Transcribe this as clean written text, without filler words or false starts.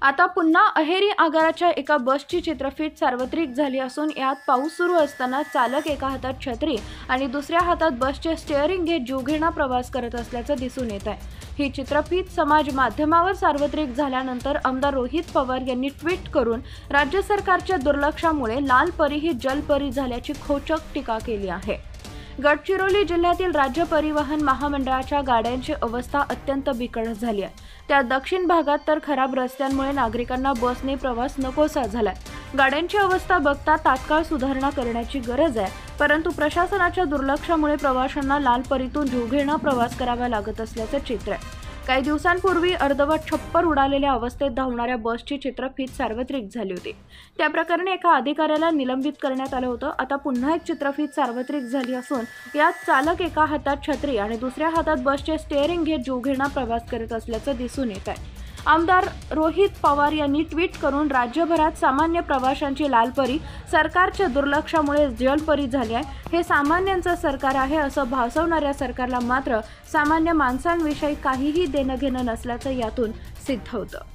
आता पुन्हा अहेरी आगाराच्या एका बसची चित्रफित सार्वत्रिक झाली असून यात पाऊस सुरू असताना चालक एका हातात छत्री आणि दुसऱ्या हातात बसचे स्टीअरिंग घेत जीवघेणा प्रवास करत असल्याचं दिसून येत आहे। ही चित्रफित समाज माध्यमावर सार्वत्रिक झाल्यानंतर आमदार रोहित पवार यांनी ट्विट करून राज्य सरकारच्या दुर्लक्षामुळे लाल परी ही जलपरी झाल्याची खोचक टीका केली आहे। गडचिरोली जिल्ह्यातील राज्य परिवहन महामंडळाच्या गाड्यांची अवस्था अत्यंत बिकट झाली आहे। त्या दक्षिण भागात तर खराब रस्त्यांमुळे नागरिकांना बसने प्रवास नकोसा झालाय। गाड्यांची अवस्था बघता तात्काळ सुधारणा करण्याची गरज आहे, परंतु प्रशासनाच्या दुर्लक्षामुळे प्रवाशांना लाल परीतून जीवघेणा प्रवास करावा लागत असल्याचं चित्र आहे। काही दिवसांपूर्वी अर्धवट छप्पर उडालेल्या अवस्थेत धावणाऱ्या बसची चित्रफित सार्वत्रिक झाली होती। त्या प्रकरणी एका अधिकाऱ्याला निलंबित करण्यात आलं होतं। आता पुन्हा एक चित्रफित सार्वत्रिक झाली असून यात चालक एका हातात छत्री आणि दुसऱ्या हातात बसचे स्टीअरिंग घेत जीवघेणा प्रवास करत असल्याचं दिसून येत आहे। आमदार रोहित पवार यांनी ट्विट करून राज्यभरात सामान्य प्रवाशांची लालपरी सरकारच्या दुर्लक्षामुळे जलपरी झाली आहे। हे सामान्यांचं सरकार आहे असं भासवणाऱ्या सरकारला मात्र सामान्य माणसांविषयी काहीही देणं घेणं नसल्याचं यातून सिद्ध होतं।